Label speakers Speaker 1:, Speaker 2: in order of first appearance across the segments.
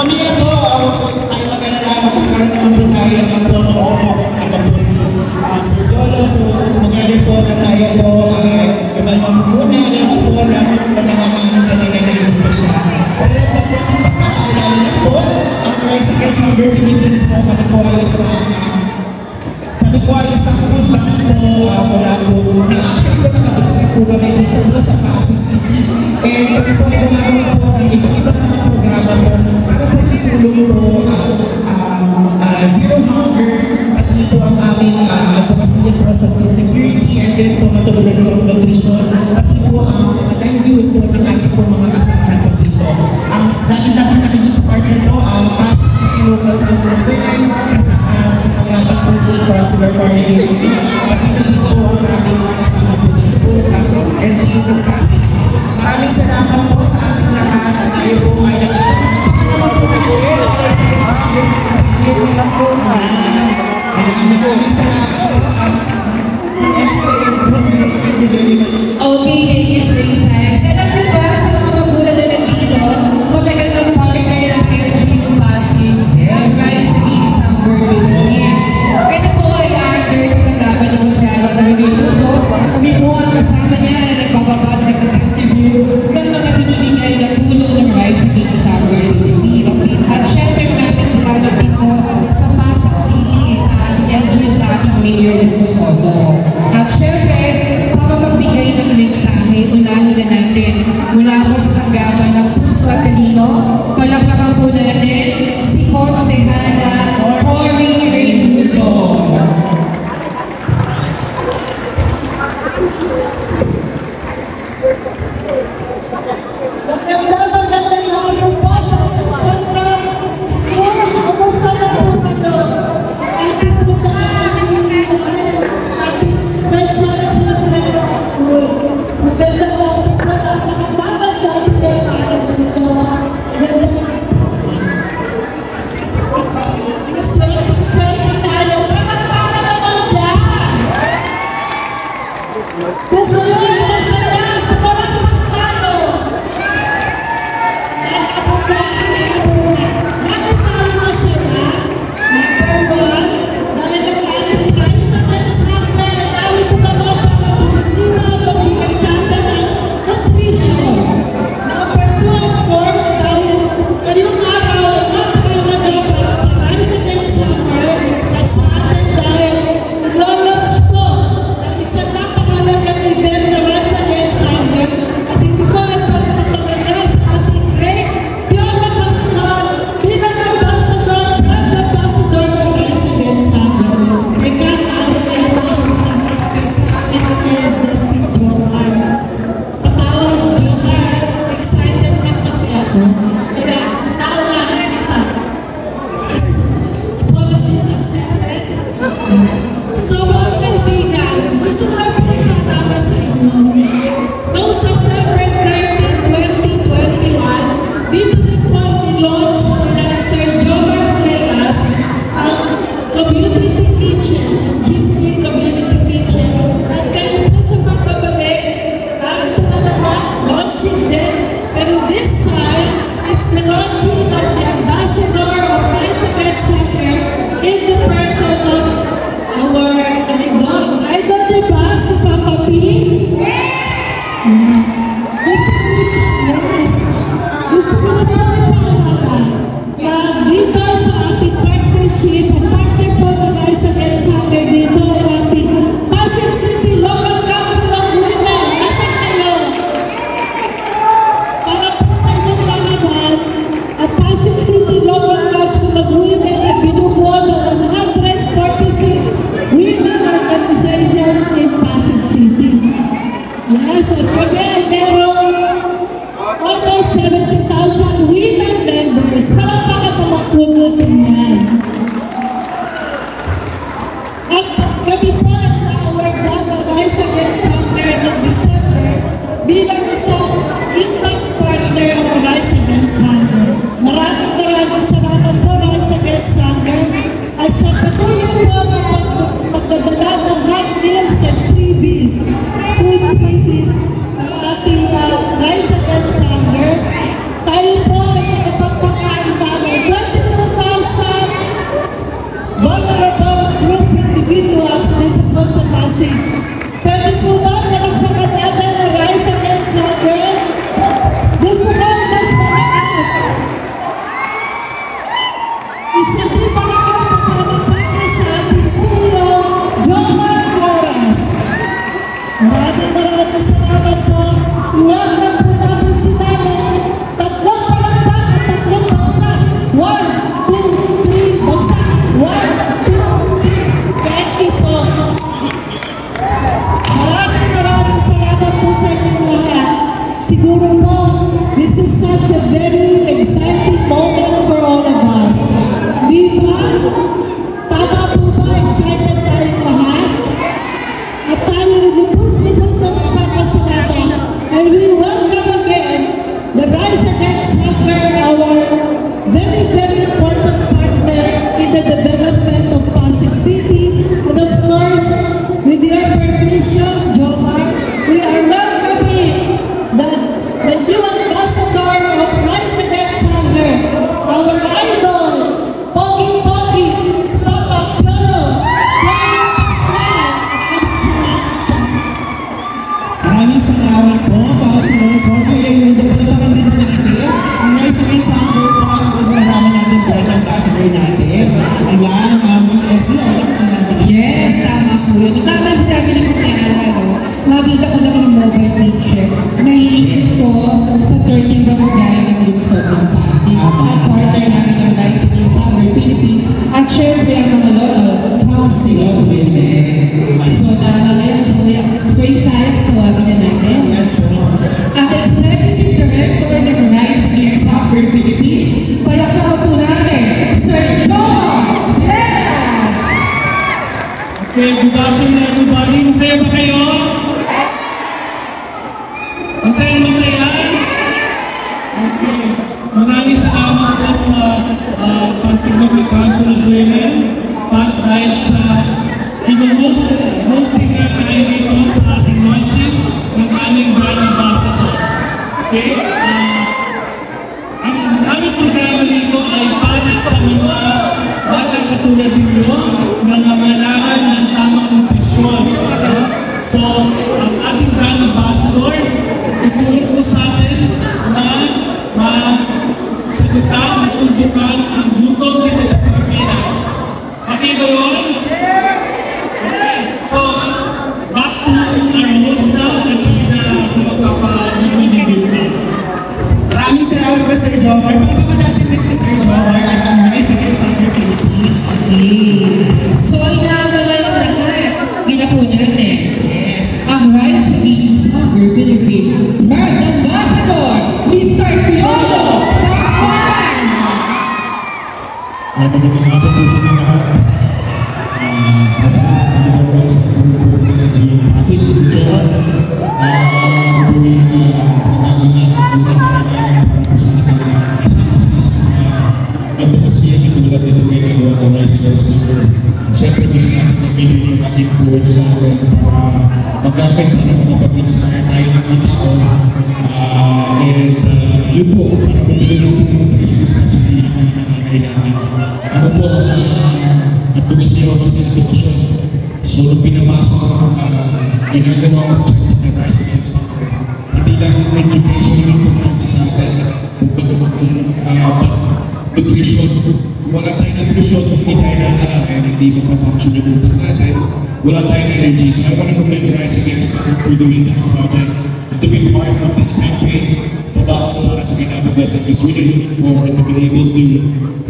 Speaker 1: mamaya po, huwag po tayo mag-alala, magkakaroon naman po tayo ng photo opo. Ano po si Sir Dolo. So, magaling po na tayo po ay iba-ibang muna lang po na nakakahanap na nandito siya. Pero magpapakilala lang po, ang Tricycle Silver Philippines po, kami po ay sa food bank po, mula po, na actually po nakabasik po kami dito po sa Pasig City. And kami po ay gumagawa po ng iba't-ibang mga programa po para po isulong po zero hunger, pati po ang aming advocacy po sa food security, and then po matulugan po ang nutrition, pati po ang livelihood po ng ating po mga kasamahan po dito. Ang dati-dati nakikita-partner po ang Pasig City Local Council of Women, kasama sa tanggapan po ni Councilor Cornelia, pati na dito po ang aming mga kasama po dito po sa NGO Pasig City. Maraming salamat po sa ating lahat.
Speaker 2: this is such a very exciting moment for all of us. Di ba? Tama po ba? Excited tayong lahat? At tayo lubos-lubos na nagpapasalamat ay we welcome again the Rise Against Hunger, our very, very important partner in the development of Pasig City. And of course, with your permission, Jomar, we are welcoming the new ambassador of Rise Against Hunger, our idol, Pogi, Papa Piolo, Piolo Pascual.
Speaker 1: Maraming salamat po, Councilor Pogi Raymundo. Palalakan din po natin ang Rise Against Hunger po ang kasalaman natin brand ambassador natin. Ayan, Ms. FC,
Speaker 3: Yes, tama po yun. Tama sinabi ni Kutsara, no? Nakita ko lang yung mobile teacher na iikot ko sa 13 barangay ng lungsod ng Pasig. At partner namin ng Rise Against Hunger Philippines at syempre ang mga local council. So, so isayas tawagin na natin. Ang Executive Director ng Rise Against Hunger Philippines, palakpakan po natin, Sir John Yes!
Speaker 4: Okay, good afternoon everybody. Masaya ba kayo? Masaya? Okay. Maraming salamat po sa Pasig Local Council of Women at dahil sa hosting na tayo dito sa ating launching ng aming brand ambassador. Okay? Ang aming programa dito ay para sa mga batang katulad ninyo na nangangailangan ng tamang nutrisyon. So, ang ating brand ambassador, tutulong po sa atin na masagutan, matuldukan ang gutom dito sa Pilipinas. Okay ba yun? Okay. So, back to our host now at hindi na ako magpapaligid-ligid pa.
Speaker 1: Maraming salamat po, Sir Jomar. Palalakan natin din si Sir Jomar at ang Rise Against Hunger Philippines.
Speaker 3: So, inaabangan lang lahat. Ginako natin.
Speaker 1: Yes.
Speaker 3: Ang Rise Against Hunger Philippines Brand Ambassador, Mr. Piolo Pascual!
Speaker 5: Magandang hapon po sa inyo lahat. Nasa pagkakaroon sa pagkakaroon ng Pasig, si Jomar. Buhay nangangangak at buhay para po sa akin advokasya na tulad nito may nagawa ng Rise Against Hunger. Siyempre gusto natin magiging yung influence natin para magamit para makapag-inspire tayo ng mga tao. Yun po, para mabili natin yung nutrition especially na nangangailangan. Ako po, advokasya o mas edukasyon. So, nung pinamasa ko ginagawa ko ng Rise Against Hunger, hindi lang education yung importante sa atin. Nutrition. Wala tayong nutrition kung hindi tayo nakakakain, hindi mapapunction yung utak natin. Wala tayong energy. So I want to commend Rise Against Hunger for doing this project and to be part of this campaign. Pabaon para sa Ginagagas and is really looking forward to be able to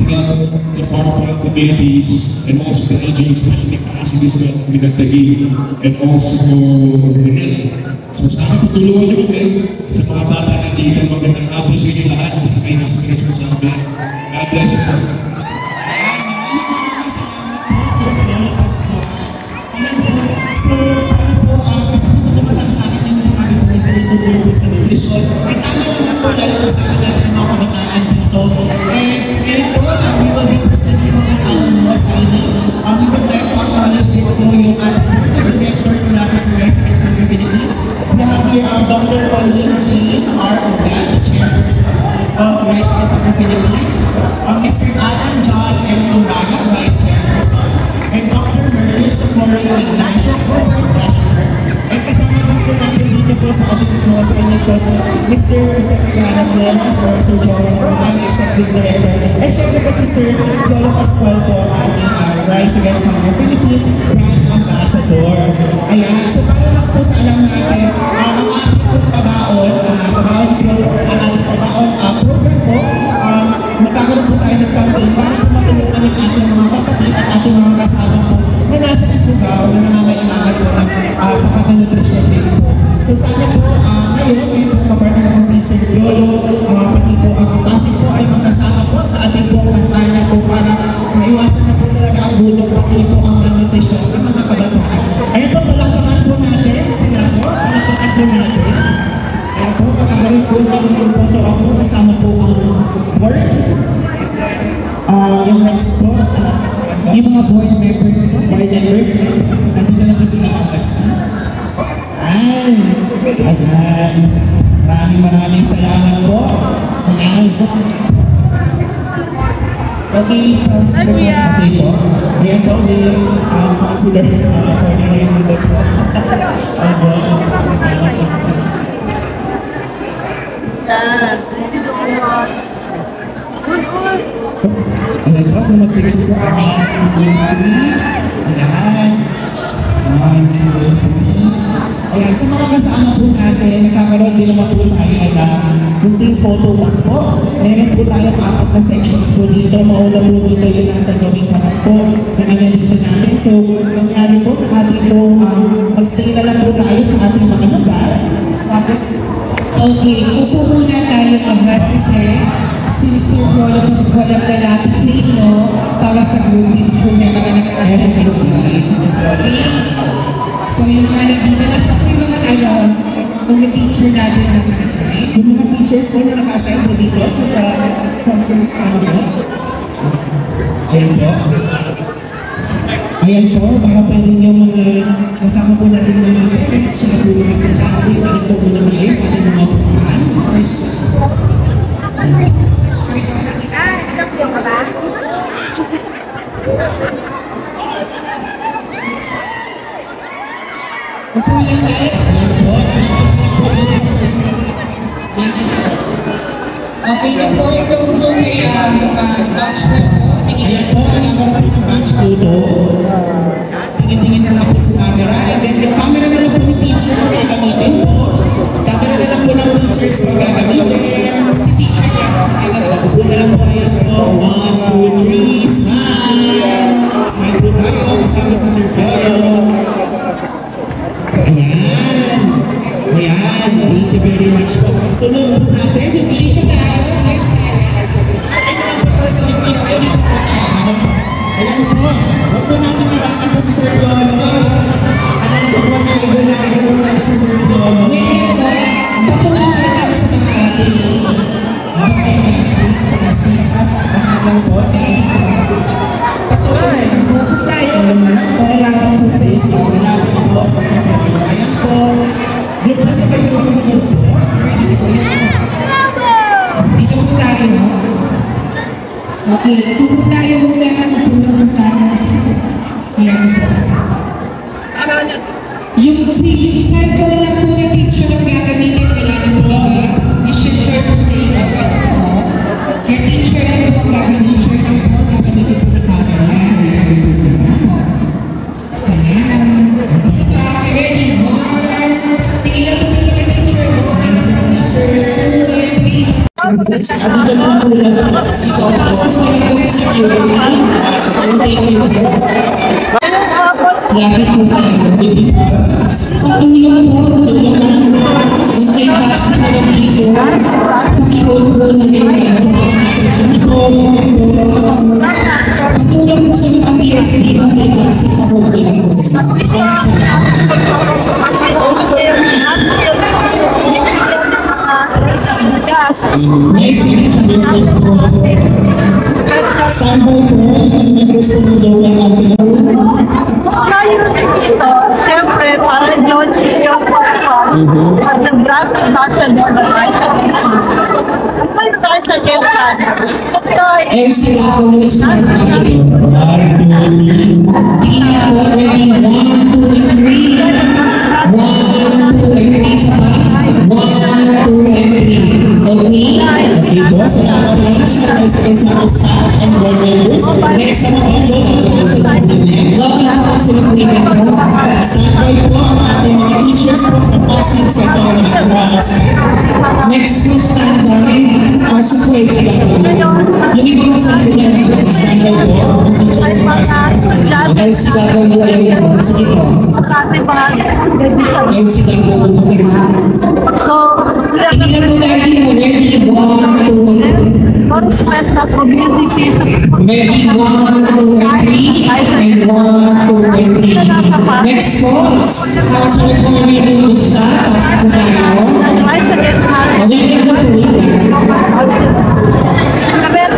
Speaker 5: help the far-flung communities and also the aging, especially Pasig as well, Minagtagi, and also Manila. So sana patulungan nyo kami at sa mga bata na dito, magandang hapon sa inyo lahat. Basta kayo na-experience mo sa amin. God bless you.
Speaker 1: Maraming salamat po, Sir Piolo Pascual. Alam po, Sir, para po, isa po sa dumatang sa akin yung sabi po ni Sir tungkol po sa nutrisyon. Tama naman po, lalo na sa akin natin ang mga kabataan dito. Ngayon po, we will be presenting po ang aming mga signing. We would like to acknowledge din po yung board of directors ng Rise Against Hunger Philippines. We have here Dr. Pauline G. R. Ogan, the chairperson of Rise Against Hunger Philippines. Mr. Alan John M. Lumbaga, Vice Chairperson. And Dr. Maria Socorro Ignacio, Corporate Treasurer. And kasama po natin dito po sa audience mo sa inyo po si Mr. Secretary Flemas or Sir Joel Roman, Executive Director. And syempre po si Sir Piolo Pascual po, ating Rise Against Hunger Philippines Brand Ambassador. Ayan, so para lang po sa alam natin, ang ating pong pabaon program po, magkakaroon po tayo ng campaign para po matulungan ng ating mga kapatid at ating mga kasama po na nasa Ifugao na nangangailangan po sa pag-nutrisyon din po. So sana po, ngayon po kapartner natin si Sir Piolo pati po ang Pasig po ay makasama po sa ating pong kampanya po para maiwasan na po talaga ang gutom pati po ang malnutrition sa mga kabataan. Ayan po, palakpakan po natin sila po, palakpakan po natin. Ayan po, magkakaroon po ng photo ako kasama po ang board. Yung next po,
Speaker 3: Yung mga board members po.
Speaker 1: board members, nandito na po sila ang FC. Ay, ayan. Maraming salamat po. Ayan,
Speaker 3: Okay, Councilor.
Speaker 1: okay po. Ayan po, may Councilor coordinator po. Opo, salamat po. Ayan po, so mag-picture po. 1, 2, 3. Ayan. 1, 2, 3. Ayan, sa mga kasama po natin, nagkakaroon din naman po tayo na munting photo walk po. Meron po tayo 4 na sections po dito. Mauna po dito yung nasa gawing harap po ng dito natin. So, nangyari po na ating po, mag-stay na lang po tayo sa ating mga lugar. Tapos,
Speaker 3: Okay, upo muna tayo lahat kasi si Mr. Polo mas walang lalapit sa inyo para sa group picture na mga nakakasama. Okay? So yung mga nandito na sa yung mga mga teacher natin na nakakasama.
Speaker 1: yung mga teachers po na naka-assign po dito sa first Ayan po. Ayan po, baka pwede yung mga kasama po natin ng mga parents, siya po yung sa chatting, balik po muna tayo sa ating mga bukaan.
Speaker 3: Upo lang guys.
Speaker 1: Ayan po, po dito sa
Speaker 3: Yes. Okay na po itong group ay bachelor po.
Speaker 1: Ayan po, nagkakaroon po ng batch photo. Tingin-tingin na lang po sa camera. And then yung camera na lang po ni teacher na gagamitin po. Camera na lang po ng teachers na gagamitin.
Speaker 3: Si teacher niya.
Speaker 1: Upo na lang po, ayan po. 1, 2, 3, smile! Smile po tayo kasama sa Sir Polo. Ayan! Ayan! Thank you very much po. Sunod po natin yung
Speaker 3: Dito tayo sa
Speaker 1: Ayan po, huwag po natin marami po si Sir Polo. Alam ko po na idol po natin si Sir Polo.
Speaker 3: ngayon po, patulong na lang sa mga ating
Speaker 1: Alam po, sa
Speaker 3: patulong na lang po tayo.
Speaker 1: alam na lang po.
Speaker 3: Kailangan po sa inyo.
Speaker 1: Malapit po sa Sir Polo. Ayan po. Doon po sa kayo po.
Speaker 3: Dito po yan sa... Dito po tayo, no? Okay, tupo tayo muna. Tulong po tayo sa... Ayan po. Yung cellphone lang po na picture ang gagamitin, kailangan po ba? I-share po sa inyo. Ito po. Kaya teacher lang po ang gagamitin.
Speaker 1: Gagamitin po na camera.
Speaker 3: Salamat. Isa pa, ready? 1. Tingin lang po dito na picture mo. 2 and 3.
Speaker 1: Dito na lang po lang.
Speaker 3: Susunod ko sa security. Thank you. Grabe po tayo. Patulong po kung sa mga kung kayo basa na lang dito. Pakihold po na nila. Patulong po sa mga PSD kung kayo basa na po nila.
Speaker 1: Standby po, yung members po ng local council.
Speaker 6: Siyempre, para i-launch yung at the brand ambassador ng Ay, tayo sa Japan.
Speaker 3: And sila po ng smart family.
Speaker 1: 1, 2, 3.
Speaker 3: Tingin na po, ready? 1, 2, and 3. 1, 2, and 3 sa pa. 1, 2, and 3. Okay?
Speaker 1: Okay po, salamat po sa mga staff and board members. Next naman po, local council of women.
Speaker 3: Local council of women po.
Speaker 1: Standby po ang ating mga teachers po from Pasig Center ng Atlas.
Speaker 3: Next po, standby. Pasok po yung sila po. Yung iba masali niya na po.
Speaker 1: Standby po ang teachers ng Pasig Center.
Speaker 3: LC gagawin kayo mo. Sige po.
Speaker 6: Marami mga baby sa
Speaker 3: LC gagawin mo.
Speaker 6: So,
Speaker 3: Hindi na to lagi mo. Ready, 1, 2,
Speaker 6: respect na community sa
Speaker 3: ready, 1, 2, and 3. And 1, 2, and 3. Next po, Councilor Cornelio Busta. Pasok po tayo.
Speaker 6: advice against marriage.
Speaker 3: Okay, ito po.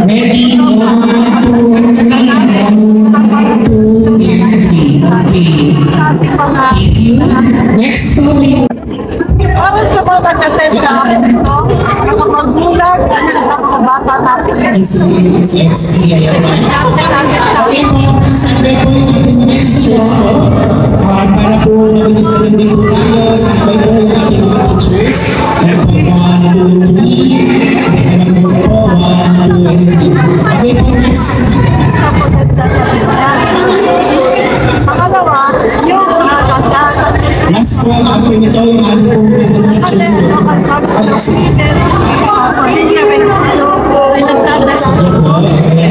Speaker 3: Ready, 1, 2, and 3. 1, 2, and 3. Okay.
Speaker 6: Sabi ko nga,
Speaker 3: Thank you. Next po,
Speaker 6: para sa mga nagtatest namin ito, mga magulang at sa mga bata natin.
Speaker 1: Okay po, sabi po yung ating mga teachers po. Para po mabilis na lang din po tayo, sabi po yung ating mga teachers. Ayan po, 1, 2, 3. Ayan po po, 1, 2, and 3. Okay po, next.
Speaker 6: Pangalawa, yung
Speaker 1: Last po, after nito yung ating po mga teachers po. Sige po, ayan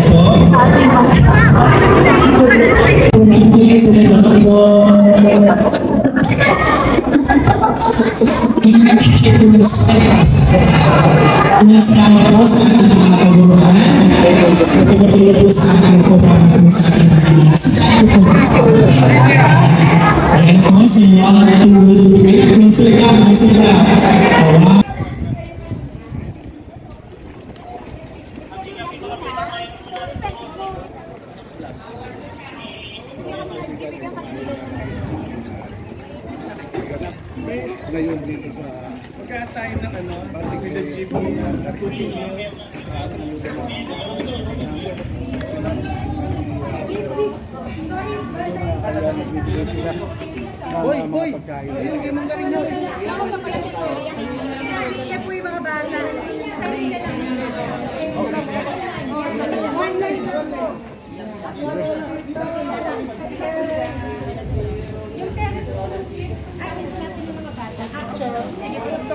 Speaker 1: po. Sunod naman po. Yung ating check po ng status. Salamat po sa ating mga kaguruan. Natulog po sa akin po para sa ating mga sasakit po. Ayan po, si 1, 2, 3. Ayan, may sila, may sila. Ayan.
Speaker 7: Ngayon dito sa pagkatayo ng Pasig Village Jeep natutunin sila boy pagkain
Speaker 8: Yan po yung mga bata.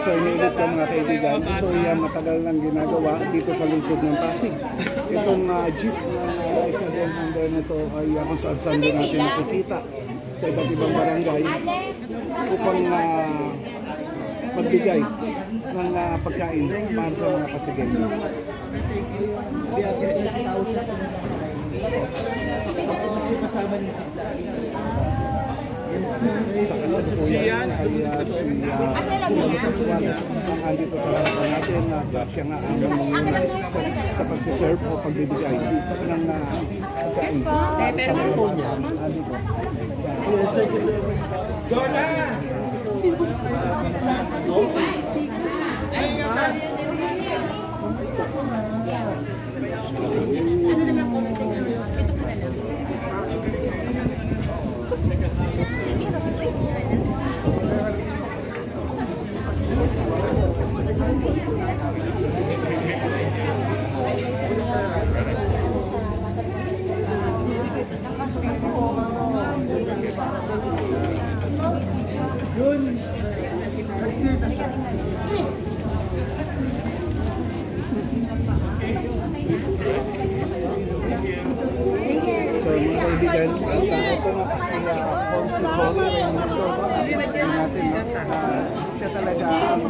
Speaker 7: So inilit ko mga kaibigan, ito yung matagal nang ginagawa dito sa lungsod ng Pasig. Itong jeep na isa din handler na ito ay kung saan din natin nakikita sa iba't ibang barangay upang magbigay ng pagkain para sa mga Pasigenyo. Sa kasalukuyan ay ang andito sa harapan natin na siya nga ang manguna sa pagsiserve o pagbibigay ng pagkain sa mga bata andito. So mga kaibigan, ito nga sila Ponce Corey natin siya talaga ang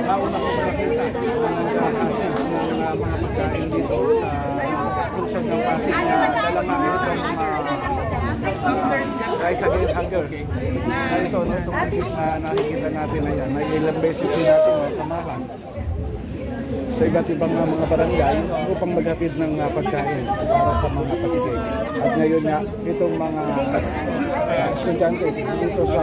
Speaker 7: mauna ko nakita ng mga pagkain dito sa lungsod ng Pasig na dalamangin itong Rise Against Hunger. Na ito, itong project na nakikita natin na yan, may ilang beses din natin nasamahan sa iba't ibang mga barangay upang maghatid ng pagkain para sa mga Pasigenyo. At ngayon nga, itong mga estudyante dito sa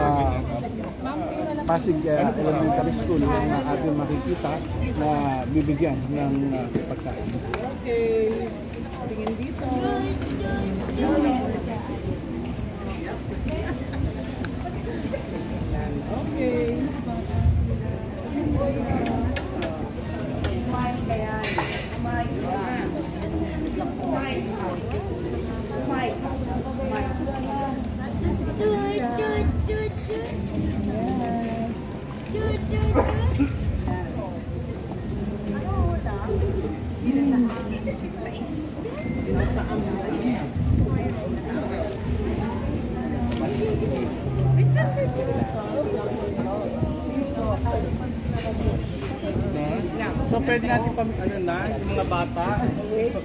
Speaker 7: Pasig Elementary School yung ating makikita na bibigyan ng pagkain. Okay, tingin dito. Okay.
Speaker 4: So pwede natin yung mga bata,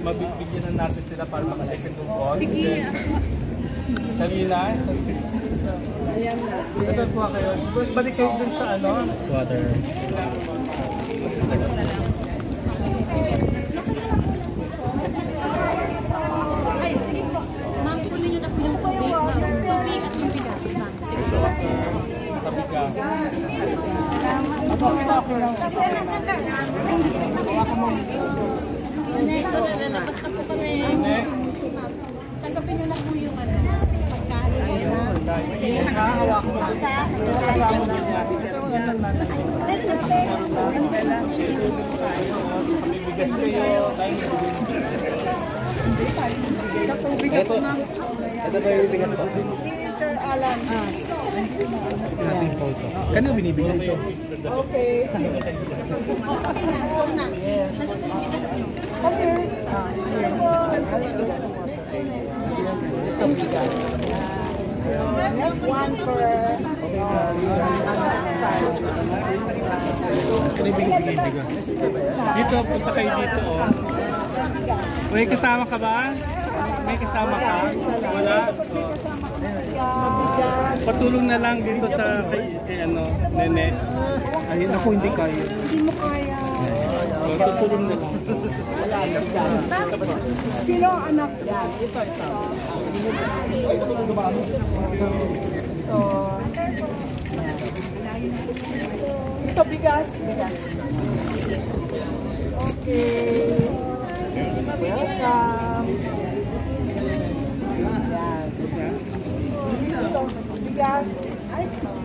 Speaker 4: mabibigyan na natin sila para makalikin ng call. Sige. Salina. Ayan na. Ito po kayo. Balik kayo dun sa swatter.
Speaker 8: Ay, sige po. Ma'am, kunin nyo na po yung tubig at yung bigas.
Speaker 4: Tabi ka.
Speaker 8: Ito, nalalabas na po kami. Tanggapin nyo na po yung pagkain.
Speaker 4: Nakahawak mo. Kami bigas kayo. Ito ba yung bigas pa?
Speaker 6: Sir Alan.
Speaker 7: Ating photo. Kanino binibigay ito?
Speaker 6: Okay. Okay. One per
Speaker 4: Dito, punta kayo dito. May kasama ka ba? May kasama ka? Wala? Patulong na lang dito sa kay Nene.
Speaker 7: Ayun ako, hindi kaya.
Speaker 6: Hindi mo kaya.
Speaker 4: Tutulong na lang.
Speaker 6: Sino ang anak yan? Ito. Ito bigas. Okay. Welcome. Yan. Ito bigas.